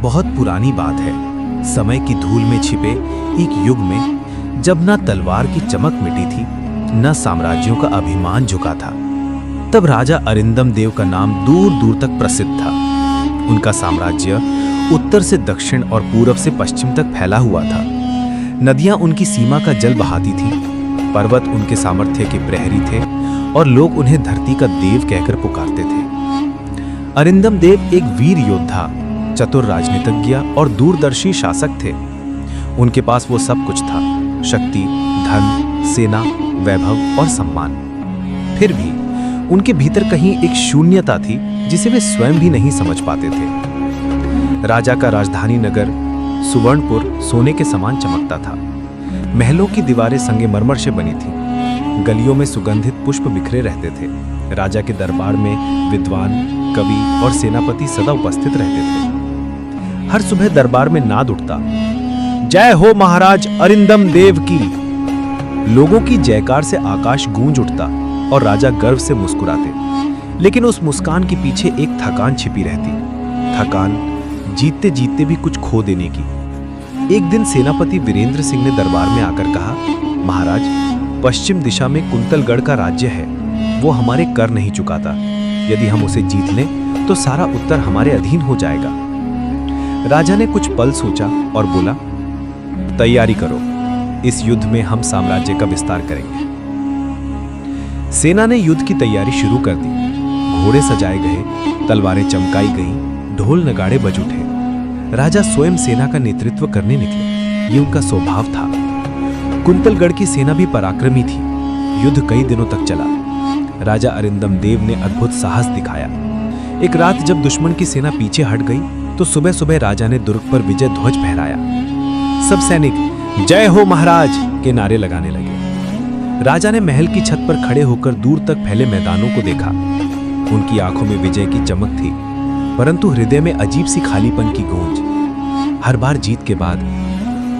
बहुत पुरानी बात है। समय की धूल में छिपे एक युग में जब ना तलवार की चमक मिटी थी, न साम्राज्यों का अभिमान झुका था, तब राजा अरिंदम देव का नाम दूर दूर तक प्रसिद्ध था। उनका साम्राज्य उत्तर से दक्षिण और पूरब से पश्चिम तक फैला हुआ था। नदियां उनकी सीमा का जल बहाती थीं, पर्वत उनके सामर्थ्य के प्रहरी थे और लोग उन्हें धरती का देव कहकर पुकारते थे। अरिंदम देव एक वीर योद्धा, चतुर राजनीतिज्ञ और दूरदर्शी शासक थे। उनके पास वो सब कुछ था, शक्ति, धन, सेना, वैभव और सम्मान। फिर भी उनके भीतर कहीं एक शून्यता थी जिसे वे स्वयं भी नहीं समझ पाते थे। राजा का राजधानी नगर सुवर्णपुर सोने के समान चमकता था। महलों की दीवारें संगमरमर से बनी थीं। गलियों में सुगंधित पुष्प बिखरे रहते थे। राजा के दरबार में विद्वान, कवि और सेनापति सदा उपस्थित रहते थे। हर सुबह दरबार में नाद उठता, जय हो महाराज अरिंदम देव की। लोगों की जयकार से आकाश गूंज उठता और राजा गर्व से मुस्कुराते। लेकिन उस मुस्कान के पीछे एक थकान छिपी रहती, थकान जीतते जीतते भी कुछ खो देने की। एक दिन सेनापति वीरेंद्र सिंह ने दरबार में आकर कहा, महाराज, पश्चिम दिशा में कुंतलगढ़ का राज्य है, वो हमारे कर नहीं चुकाता। यदि हम उसे जीत लें तो सारा उत्तर हमारे अधीन हो जाएगा। राजा ने कुछ पल सोचा और बोला, तैयारी करो, इस युद्ध में हम साम्राज्य का विस्तार करेंगे। सेना ने युद्ध की तैयारी शुरू कर दी। घोड़े सजाए गए, तलवारें चमकाई गईं, ढोल नगाड़े बज उठे। राजा स्वयं सेना का नेतृत्व करने निकले। ये उनका स्वभाव था। कुंतलगढ़ की सेना भी पराक्रमी थी। युद्ध कई दिनों तक चला। राजा अरिंदम देव ने अद्भुत साहस दिखाया। एक रात जब दुश्मन की सेना पीछे हट गई तो सुबह सुबह राजा ने दुर्ग पर विजय ध्वज फहराया। सब सैनिक जय हो महाराज के नारे लगाने लगे। राजा ने महल की छत पर खड़े होकर दूर तक फैले मैदानों को देखा। उनकी आंखों में विजय की चमक थी, परंतु हृदय में अजीब सी खालीपन की गूंज। हर बार जीत के बाद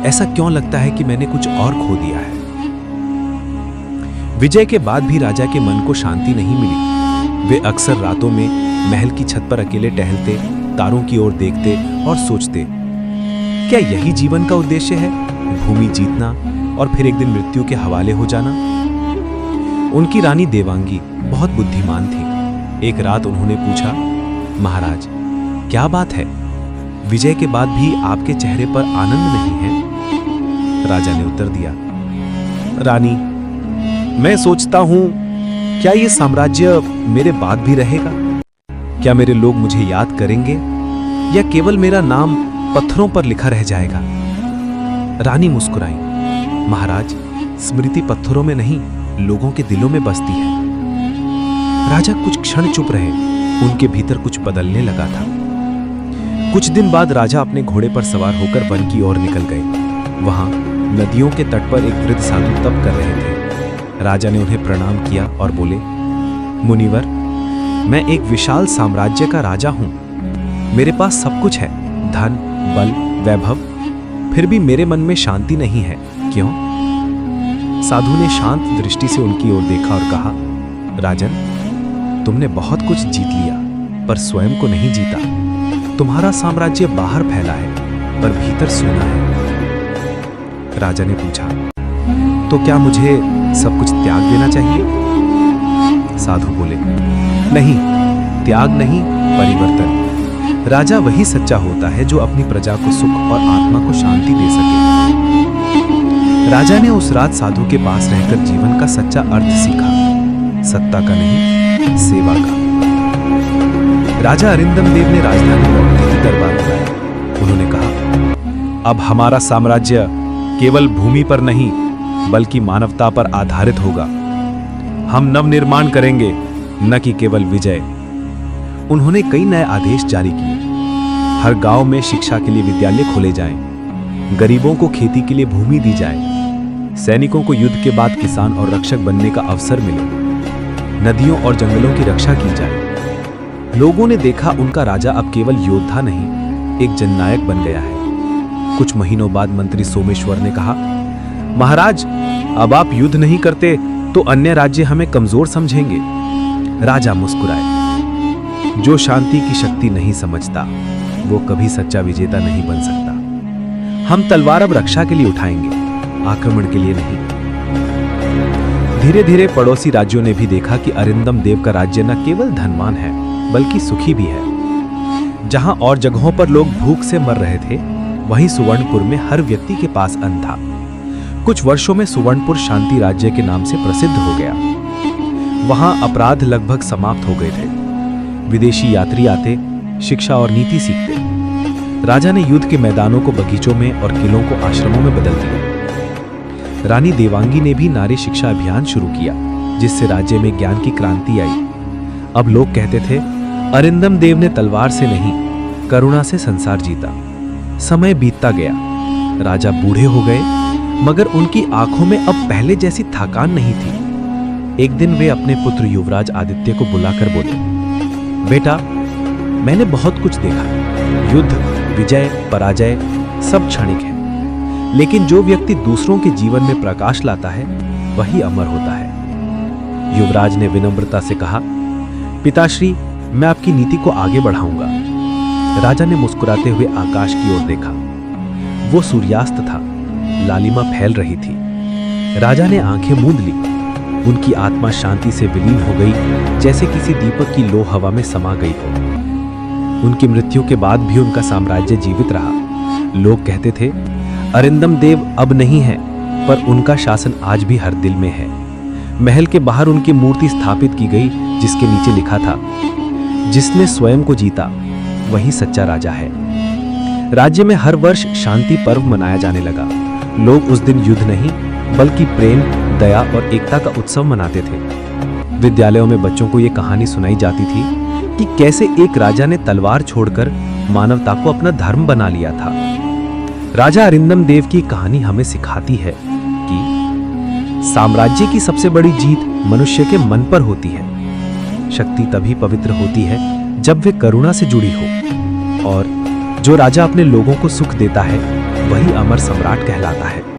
ऐसा क्यों लगता है कि मैंने कुछ और खो दिया है। विजय के बाद भी राजा के मन को शांति नहीं मिली। वे अक्सर रातों में महल की छत पर अकेले टहलते, तारों की ओर देखते और सोचते, क्या यही जीवन का उद्देश्य है, भूमि जीतना और फिर एक दिन मृत्यु के हवाले हो जाना। उनकी रानी देवांगी बहुत बुद्धिमान थी। एक रात उन्होंने पूछा, महाराज, क्या बात है, विजय के बाद भी आपके चेहरे पर आनंद नहीं है। राजा ने उत्तर दिया, रानी, मैं सोचता हूं, क्या ये साम्राज्य मेरे बाद भी रहेगा? क्या मेरे लोग मुझे याद करेंगे या केवल मेरा नाम पत्थरों पर लिखा रह जाएगा? रानी मुस्कुराई, महाराज, स्मृति पत्थरों में नहीं, लोगों के दिलों में बसती है। राजा कुछ क्षण चुप रहे। उनके भीतर कुछ बदलने लगा था। कुछ दिन बाद राजा अपने घोड़े पर सवार होकर वन की ओर निकल गए। वहां नदियों के तट पर एक वृद्ध साधु तप कर रहे थे। राजा ने उन्हें प्रणाम किया और बोले, मुनिवर, मैं एक विशाल साम्राज्य का राजा हूं। मेरे पास सब कुछ है, धन, बल, वैभव, फिर भी मेरे मन में शांति नहीं है। क्यों? साधु ने शांत दृष्टि से उनकी ओर देखा और कहा, राजन, तुमने बहुत कुछ जीत लिया पर स्वयं को नहीं जीता। तुम्हारा साम्राज्य बाहर फैला है पर भीतर सोना है। राजा ने पूछा, तो क्या मुझे सब कुछ त्याग देना चाहिए? साधु बोले, नहीं, त्याग नहीं, परिवर्तन। राजा वही सच्चा होता है जो अपनी प्रजा को सुख और आत्मा को शांति दे सके। राजा ने उस रात साधु के पास रहकर जीवन का सच्चा अर्थ सीखा, सत्ता का नहीं, सेवा का। राजा अरिंदम देव ने राजधानी लौटते ही दरबार बुलाया। उन्होंने कहा, अब हमारा साम्राज्य केवल भूमि पर नहीं बल्कि मानवता पर आधारित होगा। हम नवनिर्माण करेंगे, न कि केवल विजय। उन्होंने कई नए आदेश जारी किए। हर गांव में शिक्षा के लिए विद्यालय खोले जाएं, गरीबों को खेती के लिए भूमि दी जाए, सैनिकों को युद्ध के बाद किसान और रक्षक बनने का अवसर मिले, नदियों और जंगलों की रक्षा की जाए। लोगों ने देखा उनका राजा अब केवल योद्धा नहीं, एक जननायक बन गया है। कुछ महीनों बाद मंत्री सोमेश्वर ने कहा, महाराज, अब आप युद्ध नहीं करते तो अन्य राज्य हमें कमजोर समझेंगे। राजा मुस्कुराए, जो शांति की शक्ति नहीं समझता वो कभी सच्चा विजेता नहीं बन सकता। हम तलवार अब रक्षा के लिए उठाएंगे, आक्रमण के लिए नहीं। धीरे धीरे पड़ोसी राज्यों ने भी देखा कि अरिंदम देव का राज्य न केवल धनवान है बल्कि सुखी भी है। जहां और जगहों पर लोग भूख से मर रहे थे, वहीं सुवर्णपुर में हर व्यक्ति के पास अन्न था। कुछ वर्षों में सुवर्णपुर शांति राज्य के नाम से प्रसिद्ध हो गया। वहां अपराध लगभग समाप्त हो गए थे। विदेशी यात्री आते, शिक्षा और नीति सीखते। राजा ने युद्ध के मैदानों को बगीचों में और किलों को आश्रमों में बदल दिया। रानी देवांगी ने भी नारी शिक्षा अभियान शुरू किया, जिससे राज्य में ज्ञान की क्रांति आई। अब लोग कहते थे, अरिंदम देव ने तलवार से नहीं, करुणा से संसार जीता। समय बीतता गया, राजा बूढ़े हो गए, मगर उनकी आंखों में अब पहले जैसी थकान नहीं थी। एक दिन वे अपने पुत्र युवराज आदित्य को बुलाकर बोले, बेटा, मैंने बहुत कुछ देखा। युद्ध, विजय, पराजय सब क्षणिक है, लेकिन जो व्यक्ति दूसरों के जीवन में प्रकाश लाता है, वही अमर होता है। युवराज ने विनम्रता से कहा, पिताश्री, मैं आपकी नीति को आगे बढ़ाऊंगा। राजा ने मुस्कुराते हुए आकाश की ओर देखा। वो सूर्यास्त था, लालिमा फैल रही थी। राजा ने आंखें मूंद ली। उनकी आत्मा शांति से विलीन हो गई, जैसे किसी दीपक की लो हवा में समा गई हो। उनकी मृत्यु के बाद भी उनका साम्राज्य जीवित रहा। लोग कहते थे, अरिंदम देव अब नहीं है, पर उनका शासन आज भी हर दिल में है। महल के बाहर उनकी मूर्ति स्थापित की गई, जिसके नीचे लिखा था, जिसने स्वयं को जीता वही सच्चा राजा है। राज्य में हर वर्ष शांति पर्व मनाया जाने लगा। लोग उस दिन युद्ध नहीं, बल्कि प्रेम, दया और एकता का उत्सव मनाते थे। विद्यालयों में बच्चों को यह कहानी सुनाई जाती थी कि कैसे एक राजा ने तलवार छोड़कर मानवता को अपना धर्म बना लिया था। राजा अरिंदम देव की कहानी हमें सिखाती है कि साम्राज्य की सबसे बड़ी जीत मनुष्य के मन पर होती है। शक्ति तभी पवित्र होती है जब वे करुणा से जुड़ी हो, और जो राजा अपने लोगों को सुख देता है, वही अमर सम्राट कहलाता है।